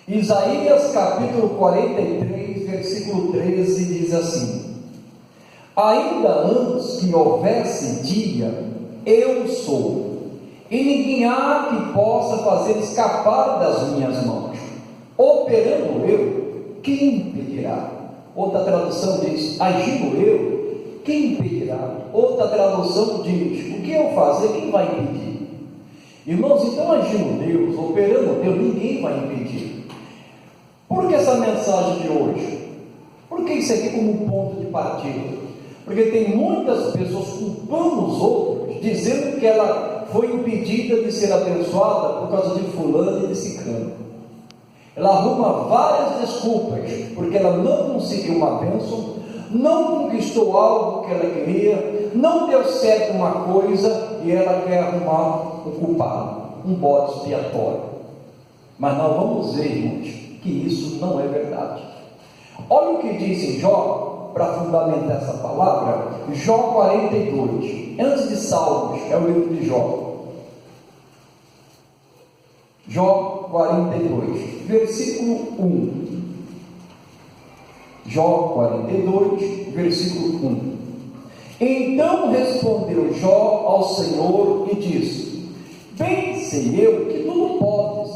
Isaías capítulo 43, versículo 13 diz assim: ainda antes que houvesse dia, eu sou, e ninguém há que possa fazer escapar das minhas mãos. Operando eu, quem impedirá? Outra tradução diz: agindo eu, quem impedirá? Outra tradução diz: o que eu fazer, quem vai impedir? Irmãos, então agindo Deus, operando Deus, ninguém vai impedir. Por que essa mensagem de hoje? Por que isso aqui como um ponto de partida? Porque tem muitas pessoas culpando os outros, dizendo que ela foi impedida de ser abençoada por causa de fulano e de ciclano. Ela arruma várias desculpas, porque ela não conseguiu uma bênção, não conquistou algo que ela queria, não deu certo uma coisa, e ela quer arrumar um culpado, um bode expiatório. Mas nós vamos ver, irmãos, que isso não é verdade. Olha o que diz em Jó, para fundamentar essa palavra, Jó 42, antes de Salmos, é o livro de Jó. Jó 42, versículo 1. Jó 42, versículo 1. Então respondeu Jó ao Senhor e disse: bem sei eu que tudo podes,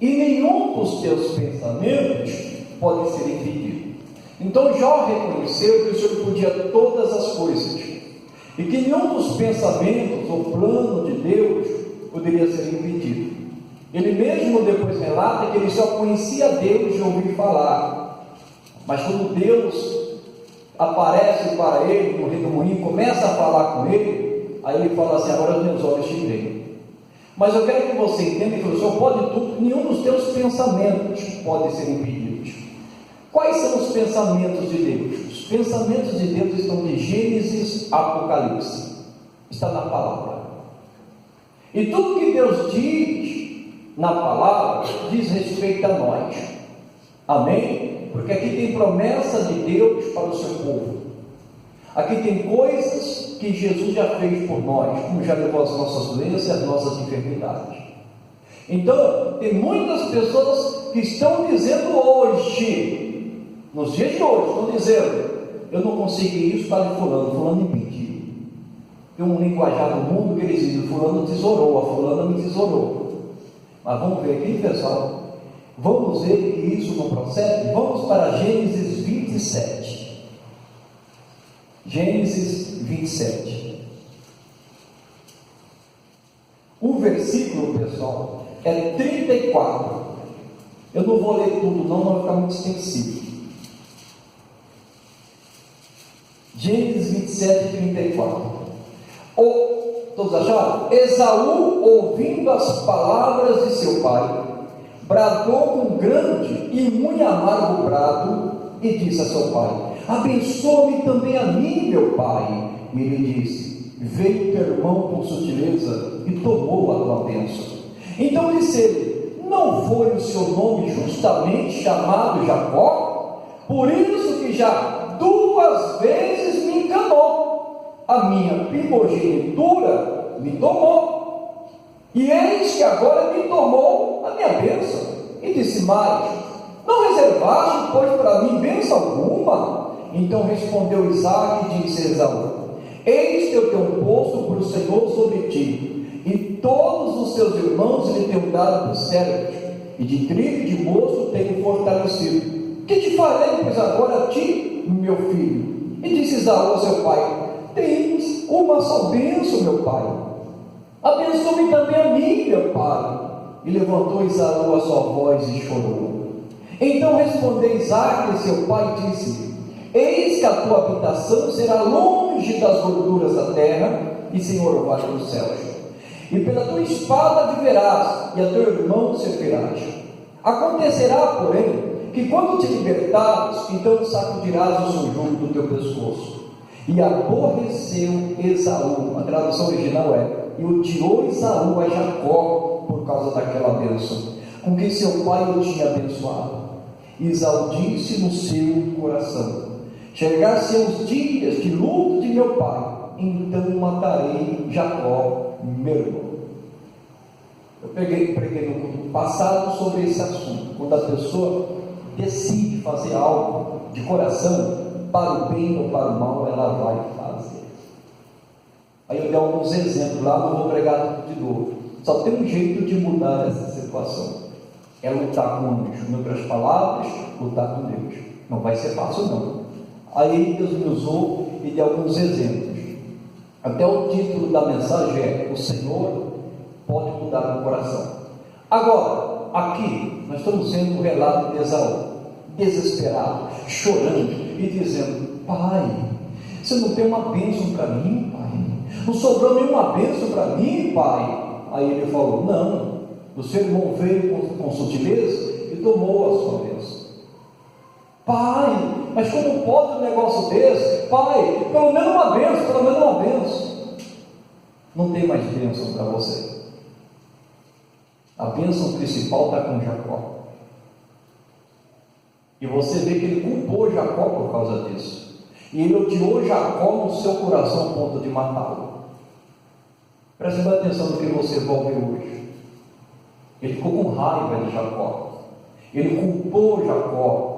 e nenhum dos teus pensamentos pode ser impedido. Então Jó reconheceu que o Senhor podia todas as coisas, e que nenhum dos pensamentos ou plano de Deus poderia ser impedido. Ele mesmo depois relata que ele só conhecia Deus de ouvir falar, mas quando Deus aparece para ele no redemoinho, começa a falar com ele, aí ele fala assim: agora os meus olhos te veem. Mas eu quero que você entenda que o Senhor pode tudo, nenhum dos teus pensamentos pode ser impedidos. Quais são os pensamentos de Deus? Os pensamentos de Deus estão de Gênesis a Apocalipse, está na palavra. E tudo que Deus diz na palavra diz respeito a nós. Amém? Porque aqui tem promessa de Deus para o seu povo. Aqui tem coisas que Jesus já fez por nós, como já levou as nossas doenças e as nossas enfermidades. Então, tem muitas pessoas que estão dizendo hoje, nos dias de hoje, estão dizendo: eu não consegui isso para fulano impediu. Tem um linguajar no mundo que eles dizem: fulano tesourou, a fulana me tesourou. Mas vamos ver aqui, pessoal, vamos ver que isso não procede. Vamos para Gênesis 27. Gênesis 27. O versículo, pessoal, é 34. Eu não vou ler tudo, não vai ficar muito extensivo. Gênesis 27, 34. Todos acharam? Esaú, ouvindo as palavras de seu pai, bradou com grande e muito amargo brado e disse a seu pai: abençoa-me também a mim, meu pai. E ele disse: veio teu irmão com sutileza e tomou a tua bênção. Então disse ele: não foi o seu nome justamente chamado Jacó? Por isso que já 2 vezes me enganou. A minha primogenitura me tomou, e eis que agora me tomou a minha bênção. E disse mais: não reservaste, pois, para mim bênção alguma? Então respondeu Isaque e disse a Esaú: eis que eu tenho posto por o Senhor sobre ti, e todos os seus irmãos lhe tenho dado por servos, e de trigo e de moço tenho fortalecido. Que te farei, pois, agora a ti, meu filho? E disse Esaú a seu pai: tens uma só bênção, meu pai. Abençoe-me também a mim, meu pai. E levantou Esaú a sua voz e chorou. Então respondeu Isaque, seu pai, e disse: eis que a tua habitação será longe das gorduras da terra, e Senhor o vale dos céus. E pela tua espada viverás, e a teu irmão servirás. Acontecerá, porém, que quando te libertares, então sacudirás o jugo do teu pescoço. E aborreceu Esaú, a tradução original é: e odiou Esaú a Jacó por causa daquela bênção com que seu pai o tinha abençoado. E Esaú disse no seu coração: chegar-se os dias de luto de meu pai, então matarei Jacó, meu irmão. Eu preguei no culto passado sobre esse assunto, quando a pessoa decide fazer algo de coração, para o bem ou para o mal, ela vai fazer. Aí eu dei alguns exemplos lá, não vou pregar tudo de novo. Só tem um jeito de mudar essa situação: é lutar com o anjo. Em outras palavras, lutar com Deus. Não vai ser fácil, não. Aí Deus me usou e deu alguns exemplos. Até o título da mensagem é: o Senhor pode mudar o coração. Agora, aqui, nós estamos vendo o relato de Esaú, desesperado, chorando e dizendo: Pai, você não tem uma bênção para mim, Pai? Não sobrou nenhuma bênção para mim, Pai? Aí ele falou: não, o seu irmão veio com sutileza e tomou a sua bênção. Pai, mas como pode um negócio desse? Pai, pelo menos uma bênção, pelo menos uma bênção. Não tem mais bênção para você. A bênção principal está com Jacó. E você vê que ele culpou Jacó por causa disso. E ele odiou Jacó no seu coração a ponto de matá-lo. Preste bem atenção no que você vai ouvir hoje. Ele ficou com raiva de Jacó. Ele culpou Jacó.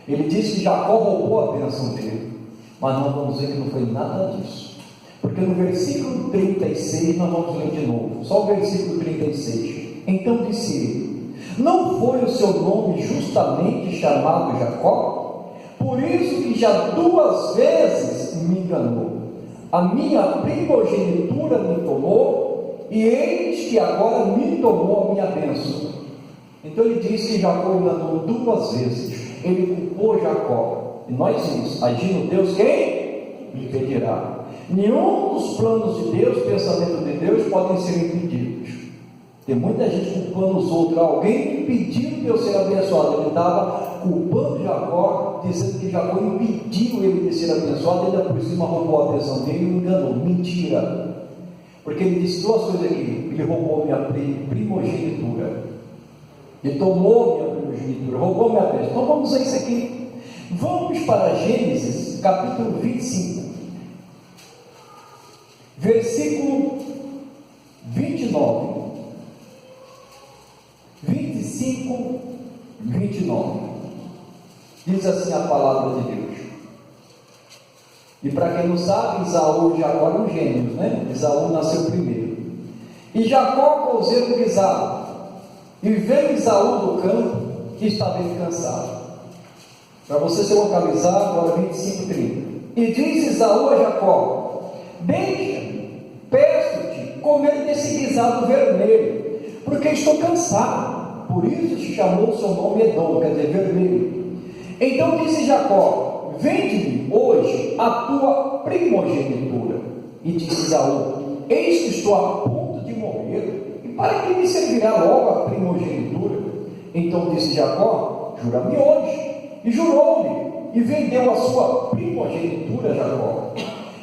Ele disse que Jacó roubou a bênção dele. Mas nós vamos ver que não foi nada disso. Porque no versículo 36, nós vamos ler de novo. Só o versículo 36. Então disse ele: não foi o seu nome justamente chamado Jacó? Por isso que já 2 vezes me enganou. A minha primogenitura me tomou, e eis que agora me tomou a minha bênção. Então ele diz que Jacó enganou 2 vezes. Ele culpou Jacó. E nós dizemos: agindo Deus, quem me impedirá? Nenhum dos planos de Deus, pensamento de Deus, podem ser impedidos. Tem muita gente culpando os outros. Alguém impediu de eu ser abençoado. Ele estava culpando Jacó, dizendo que Jacó impediu ele de ser abençoado, e ainda por cima roubou a bênção dele e o enganou. Mentira! Porque ele disse 2 coisas aqui: ele roubou minha primogenitura, ele tomou minha primogenitura, roubou minha bênção. Então vamos a isso aqui. Vamos para Gênesis capítulo 25, versículo 29. 25, 29. Diz assim a palavra de Deus. E para quem não sabe, Esaú e Jacó eram gêmeos, né? Esaú nasceu primeiro. E Jacó cozeiro guisado, e veio Esaú do campo, que estava cansado. Para você se localizar, agora 25, 30. E diz Esaú a Jacó: deixa-me, peço-te, comer desse guisado vermelho, porque estou cansado. Por isso se chamou o seu nome Edom, quer dizer vermelho. Então disse Jacó: vende-me hoje a tua primogenitura. E disse Esaú: eis que estou a ponto de morrer, e para que me servirá logo a primogenitura? Então disse Jacó: jura-me hoje. E jurou-lhe, e vendeu a sua primogenitura a Jacó.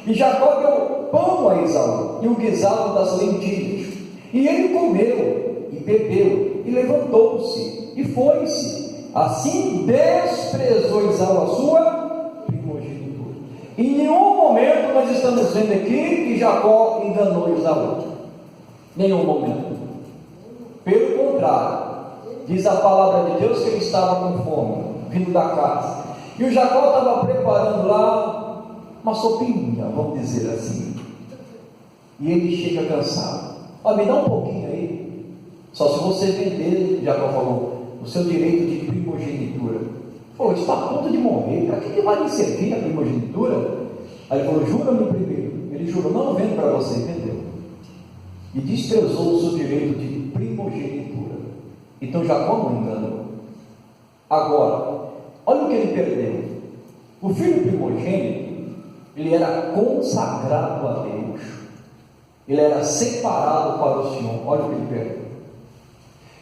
E Jacó deu pão a Esaú, e o guisado das lentilhas. E ele comeu, e bebeu, e levantou-se, e foi-se. Assim desprezou Esaú a sua primogenitura. Em nenhum momento nós estamos vendo aqui que Jacó enganou Esaú. Nenhum momento. Pelo contrário, diz a palavra de Deus que ele estava com fome, vindo da casa. E o Jacó estava preparando lá uma sopinha, vamos dizer assim. E ele chega cansado. Me dá um pouquinho aí. Só se você vender, Jacó falou, o seu direito de primogenitura. Falou: está a ponto de morrer, para que vai me servir a primogenitura? Aí ele falou: jura-me primeiro. Ele jurou: não vendo para você, entendeu? E desprezou o seu direito de primogenitura. Então Jacó não enganou. Agora, olha o que ele perdeu. O filho primogênito, ele era consagrado a Deus, ele era separado para o Senhor. Olha o que ele perdeu.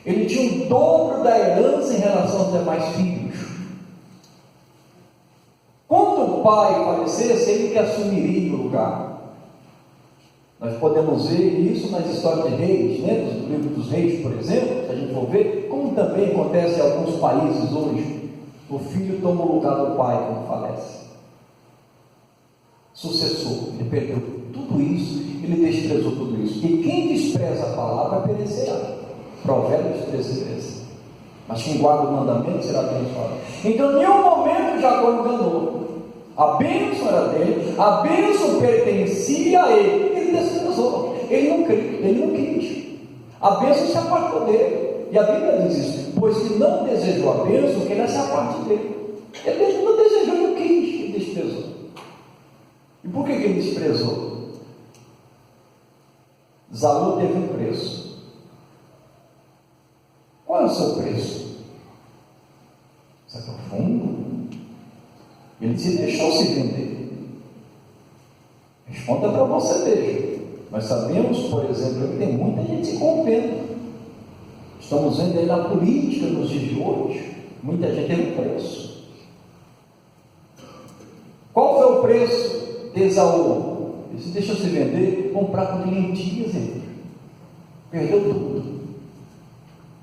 Ele tinha o dobro da herança em relação aos demais filhos. Quando o pai falecesse, ele que assumiria o lugar. Nós podemos ver isso nas histórias de reis, né? No livro dos reis, por exemplo, se a gente for ver, como também acontece em alguns países hoje. O filho toma o lugar do pai quando falece. Sucessor, ele perdeu tudo isso, ele desprezou tudo isso. E quem despreza a palavra perecerá. Provérbios 13. mas quem guarda o mandamento será abençoado. Então, em nenhum momento Jacó enganou. A bênção era dele, a bênção pertencia a ele. Ele desprezou, ele não quis. A bênção se apartou dele. E a Bíblia diz isso: pois que não desejou a bênção, que ela se aparte dele. Ele não desejou, ele não quis, ele desprezou. E por que ele desprezou? Esaú teve um preço. Qual é o seu preço? Isso é profundo. Ele se deixou se vender. Responda para você mesmo. Nós sabemos, por exemplo, que tem muita gente se corrompendo. Estamos vendo aí na política nos dias de hoje, muita gente tem um preço. Qual foi o preço de Esaú? Ele se deixou se vender com um prato de lentilhas, ele perdeu tudo.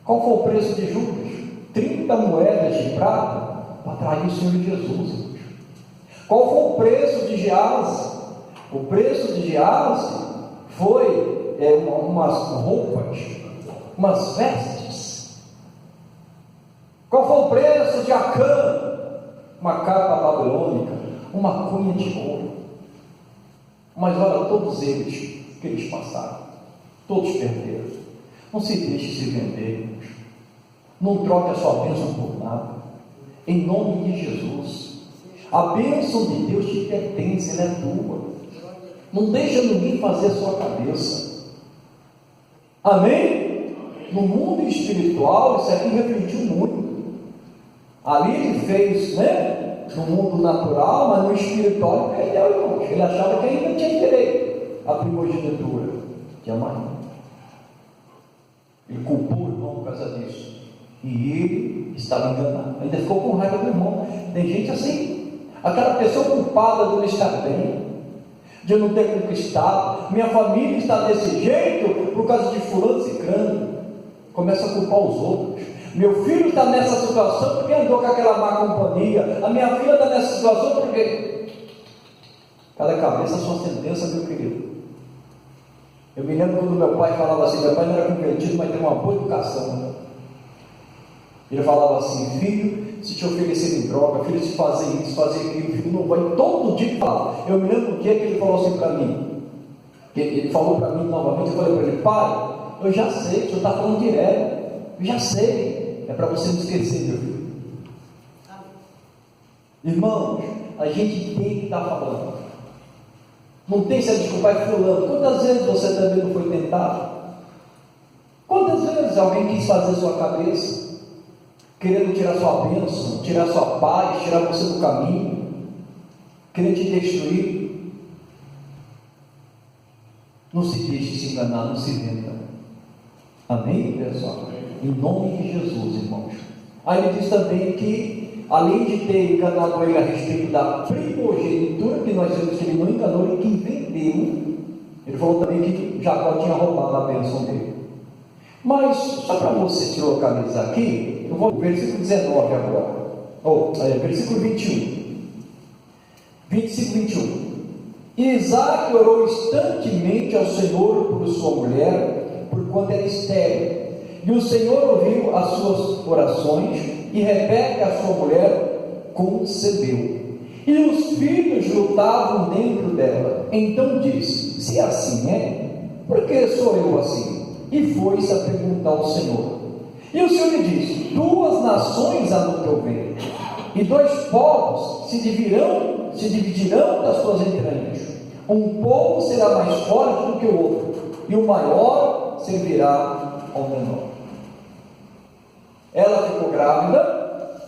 Qual foi o preço de Judas? 30 moedas de prata para atrair o Senhor Jesus. Qual foi o preço de Gease? O preço de Gease foi umas roupas, umas vestes. Qual foi o preço de Acã? Uma capa babilônica, uma cunha de ouro. Mas olha, todos eles que eles passaram, todos perderam. Não se deixe se vender. Não troque a sua bênção por nada. Em nome de Jesus. A bênção de Deus te pertence, ela é tua. Não deixa ninguém fazer a sua cabeça. Amém? No mundo espiritual, isso aqui refletiu muito. Ali ele fez, no mundo natural, mas no espiritual ele perdeu, irmãos. Ele achava que ainda tinha direito à primogenitura. Tinha mais. Ele culpou o irmão por causa disso. E ele estava enganado. Ainda ficou com raiva do irmão. Tem gente assim. Aquela pessoa culpada de não estar bem, de eu não ter conquistado, minha família está desse jeito por causa de fulano e ciclano. Começa a culpar os outros. Meu filho está nessa situação porque andou com aquela má companhia. A minha filha está nessa situação porque... Cada cabeça a sua sentença, meu querido. Eu me lembro quando meu pai falava assim, meu pai não era convertido, mas tem uma boa educação. Ele falava assim: filho, se te oferecerem droga, filho, se fazer isso, fazer aquilo, filho, não vai todo dia falar. Eu me lembro um dia que ele falou assim para mim, ele falou para mim novamente, eu falei para ele: pai, eu já sei, o senhor está falando direto, eu já sei, é para você não esquecer, meu filho. Irmãos, a gente tem que estar falando, não tem que se desculpar e fulano. Quantas vezes você também não foi tentado? Quantas vezes alguém quis fazer sua cabeça, querendo tirar sua bênção, tirar sua paz, tirar você do caminho, querendo te destruir? Não se deixe se enganar, não se venda. Amém, pessoal? Em nome de Jesus, irmãos. Aí ele diz também que, além de ter enganado ele a respeito da primogenitura, que nós vimos que ele não enganou, ele que vendeu. Ele falou também que Jacó tinha roubado a bênção dele. Mas, só para você se localizar aqui, eu vou no versículo 19 agora, versículo 21, 25, 21. Isaac orou instantemente ao Senhor por sua mulher, porquanto era estéril, e o Senhor ouviu as suas orações, e Rebeca, a sua mulher, concebeu, e os filhos lutavam dentro dela. Então disse: se assim é, por que sou eu assim? E foi-se a perguntar ao Senhor. E o Senhor lhe disse: duas nações há no teu ventre, e dois povos se dividirão das tuas entranhas. Um povo será mais forte do que o outro, e o maior servirá ao menor. Ela ficou grávida,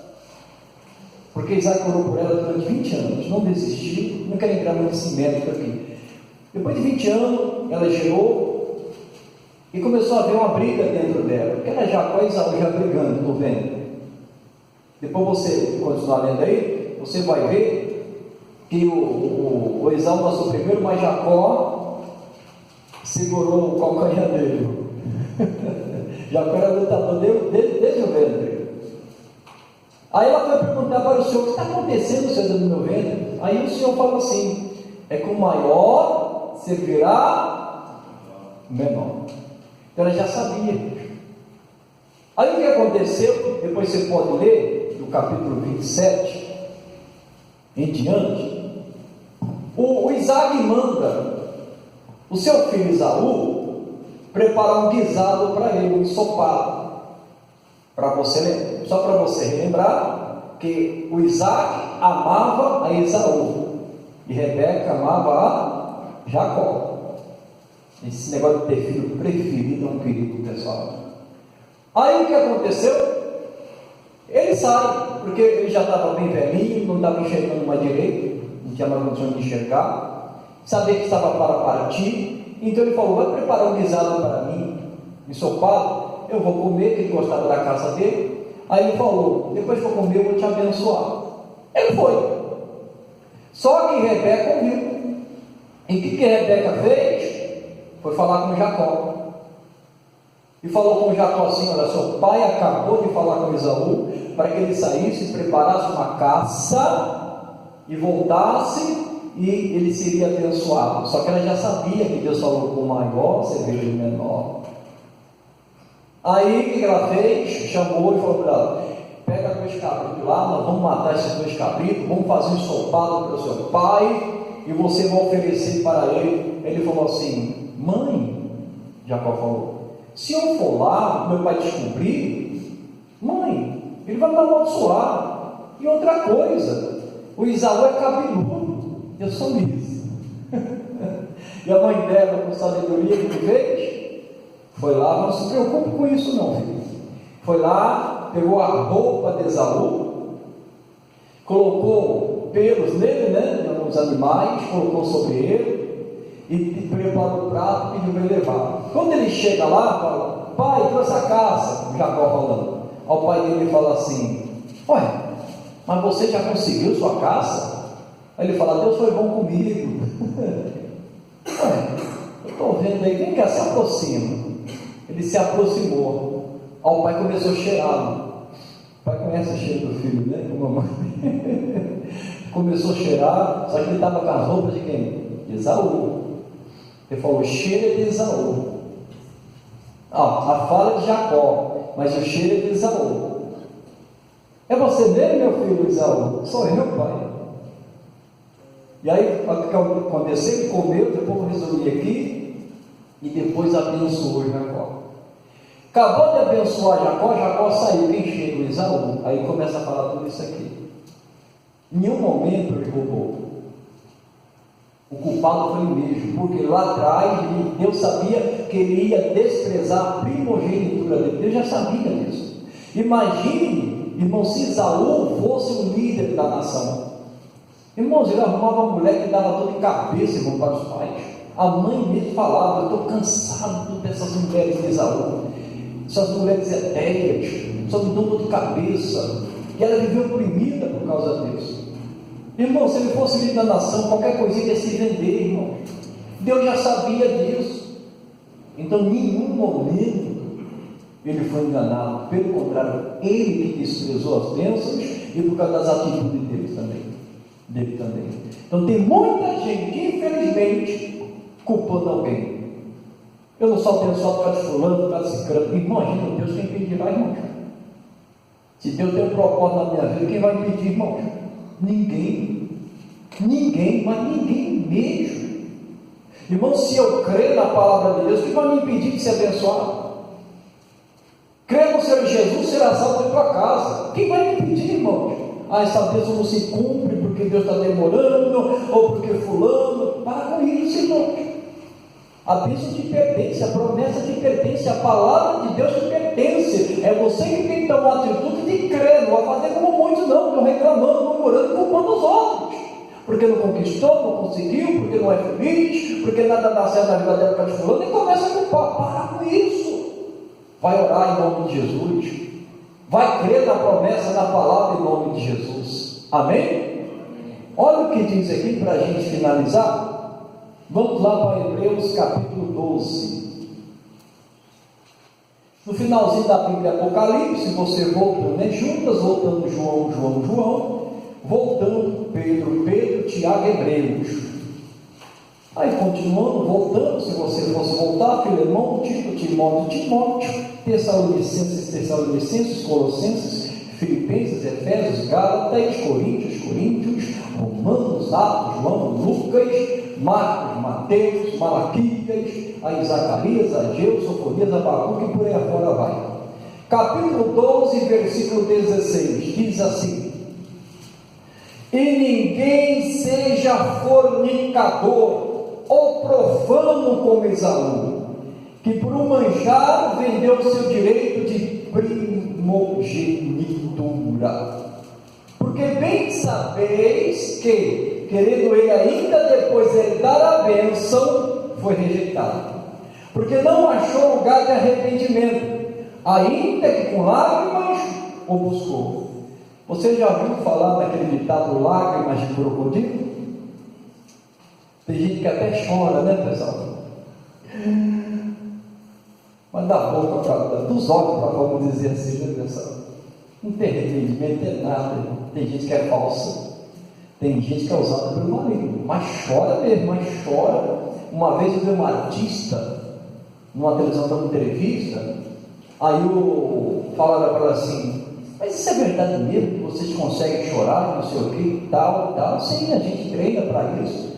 porque Isaac orou por ela durante 20 anos, não desistiu. Não quero entrar nesse mérito aqui. Depois de 20 anos, ela gerou, e começou a haver uma briga dentro dela, porque era Jacó e Esaú já brigando no ventre. Depois você continuar lendo aí, você vai ver que o Esaú passou primeiro, mas Jacó segurou o calcanhar dele. Jacó era lutador desde o ventre. Aí ela foi perguntar para o Senhor: o que está acontecendo, Senhor, no meu ventre? Aí o Senhor fala assim: é que o maior servirá o menor. Então ela já sabia. Aí o que aconteceu, depois você pode ler, do capítulo 27 em diante, o Isaac manda o seu filho Esaú preparar um guisado para ele, um ensopado, só para você relembrar que o Isaac amava a Esaú e Rebeca amava a Jacó. Esse negócio de ter filho preferido é um perigo, pessoal. Aí o que aconteceu? Ele sai, porque ele já estava bem velhinho, não estava enxergando mais direito, não tinha mais condições de enxergar, sabia que estava para partir, então ele falou: vai preparar um guisado para mim, ensopado, eu vou comer, que ele gostava da casa dele. Aí ele falou: depois que eu comer, eu vou te abençoar. Ele foi. Só que Rebeca ouviu. E o que Rebeca fez? Foi falar com Jacó. E falou com Jacó assim: olha, seu pai acabou de falar com Esaú para que ele saísse, preparasse uma caça e voltasse, e ele seria abençoado. Só que ela já sabia que Deus falou com o maior, você veio o menor. Aí o que ela fez? Chamou e falou para ela: pega 2 cabritos lá, nós vamos matar esses 2 cabritos, vamos fazer um ensopado para o seu pai, e você vai oferecer para ele. Ele falou assim: mãe, Jacó falou, se eu for lá, meu pai descobrir, mãe, ele vai me amaldiçoar. E outra coisa, o Esaú é cabeludo, eu sou liso. E a mãe dela, com sabedoria, que fez? Foi lá: não se preocupe com isso não, filho. Foi lá, pegou a roupa de Esaú, colocou pelos nele, né, nos animais, colocou sobre ele, e preparou o prato e pediu para ele levar. Quando ele chega lá, fala: pai, trouxe a caça, Jacó falando. Ao pai dele fala assim: ué, mas você já conseguiu sua caça? Aí ele fala: Deus foi bom comigo. Ué, eu estou vendo aí, quem quer se aproxima? Ele se aproximou. Aí o pai começou a cheirá-lo. O pai conhece o cheiro do filho, né? Com a mamãe. Começou a cheirar, só que ele estava com as roupas de quem? De Esaú. Ele falou: o cheiro é de Esaú. A fala é de Jacó, mas o cheiro é de Esaú. É você mesmo, meu filho Esaú? Sou eu, pai. E aí o que aconteceu? Ele comeu, depois eu resolvi aqui, e depois abençoou Jacó. Acabou de abençoar Jacó saiu. Quem chega? O Esaú. Aí começa a falar tudo isso aqui. Em nenhum momento ele roubou. O culpado foi ele mesmo, porque lá atrás Deus sabia que ele ia desprezar a primogenitura dele. Deus já sabia disso. Imagine, irmão, se Esaú fosse o líder da nação. Irmãos, ele arrumava uma mulher que dava dor de cabeça, irmão, para os pais. A mãe mesmo falava: eu estou cansado dessas mulheres de Esaú, essas mulheres etéreas, só me dão dor de cabeça. E ela viveu oprimida por causa disso. Irmão, se ele fosse líder da nação, qualquer coisinha ia se vender, irmão. Deus já sabia disso. Então, em nenhum momento ele foi enganado. Pelo contrário, ele que desprezou as bênçãos, e por causa das atitudes dele também. Então, tem muita gente, infelizmente, culpando alguém. Eu não sou abençoado por causa de fulano, por causa de ciclano. Imagina Deus, quem impedirá, irmão? Se Deus tem um propósito na minha vida, quem vai impedir, irmão? Ninguém, mas ninguém mesmo. Irmão, se eu crer na palavra de Deus, o que vai me impedir de ser abençoado? Crer no Senhor Jesus, será salvo em tua casa. Quem vai me impedir, irmão? Essa bênção não se cumpre porque Deus está demorando, ou porque fulano. Para com isso, irmão. A bênção te pertence, a promessa te pertence, a palavra de Deus te pertence. É você que tem que tomar a atitude de crer, não vai fazer como muitos não, estão reclamando, murmurando e culpando os outros. Porque não conquistou, não conseguiu, porque não é feliz, porque nada dá certo na vida dela de fulano, e começa a culpar. Para com isso. Vai orar em nome de Jesus. Vai crer na promessa, na palavra em nome de Jesus. Amém? Olha o que diz aqui para a gente finalizar. Vamos lá para Hebreus capítulo 12. No finalzinho da Bíblia Apocalipse, você voltando em Judas, voltando João, voltando Pedro, Tiago, Hebreus. Aí continuando, voltando, se você fosse voltar, Filemão, Tito, Timóteo, Tessalonicenses, Tessalonicenses, Colossenses, Filipenses, Efésios, Gálatas, Coríntios, Romanos, Atos, João, Lucas, Marcos, Mateus, Malaquias, aí Zacarias, Ageu, Sofonias, Abacuque e por aí afora vai. Capítulo 12, versículo 16, diz assim: e ninguém seja fornicador ou profano como Esaú, que por um manjar vendeu o seu direito de primogenitura. Porque bem sabeis que, querendo ele ainda depois herdar a bênção, foi rejeitado, porque não achou lugar de arrependimento, ainda que com lágrimas o buscou. Você já ouviu falar daquele ditado lágrimas de crocodilo? Tem gente que até chora, né, pessoal? Mas da boca para, dos olhos para, vamos dizer assim, né, pessoal? Não tem arrependimento, não tem nada. Tem gente que é falsa, tem gente que é usada pelo marido, mas chora mesmo, mas chora. Uma vez eu vi uma artista numa televisão dando entrevista, aí falaram para ela assim: mas isso é verdade mesmo que vocês conseguem chorar, não sei o que, tal. Sim, a gente treina para isso.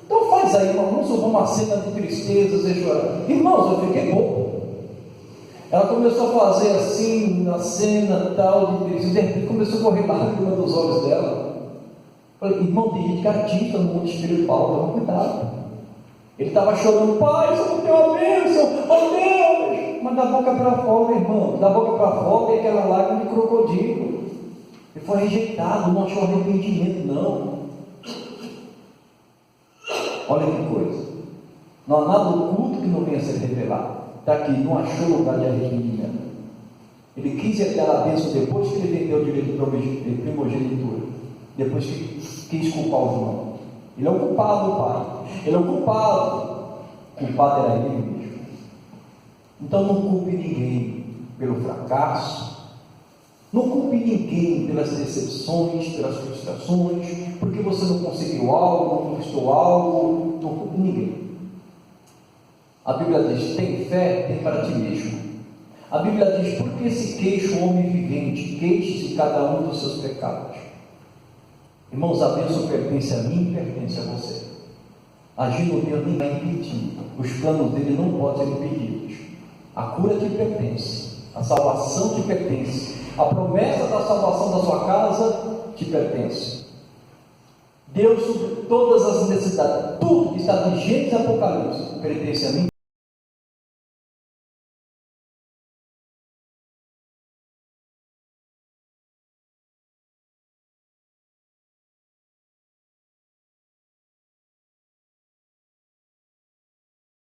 Então faz aí, vamos supor uma cena de tristeza, você chorar. Irmãos, eu fiquei bobo. Ela começou a fazer assim, na cena tal, de tristeza, de repente começou a correr lágrima dos olhos dela. Falei: irmão, tem gente que é artista no mundo espiritual, toma cuidado. Ele estava chorando: pai, você não tem uma bênção, oh Deus! Mas da boca para fora, irmão, da boca para fora tem aquela lágrima de crocodilo. Ele foi rejeitado, não achou arrependimento, não. Olha que coisa, não há nada oculto que não venha a ser revelado. Está aqui, não achou lugar de arrependimento. Ele quis herdar a bênção depois que ele vendeu o direito de primogenitura, depois que quis culpar o irmão. Ele é o culpado, pai. Ele é o culpado. O culpado era ele mesmo. Então não culpe ninguém pelo fracasso, não culpe ninguém pelas decepções, pelas frustrações, porque você não conseguiu algo, não conquistou algo. Não culpe ninguém. A Bíblia diz: tem fé, tem para ti mesmo. A Bíblia diz: por que se queixa o homem vivente? Queixe-se cada um dos seus pecados. Irmãos, a bênção pertence a mim e pertence a você. Agir no meu nem vai impedir. Os planos dele não podem ser impedidos. A cura te pertence, a salvação te pertence, a promessa da salvação da sua casa te pertence. Deus sobre todas as necessidades, tudo que está em Gênesis e Apocalipse pertence a mim.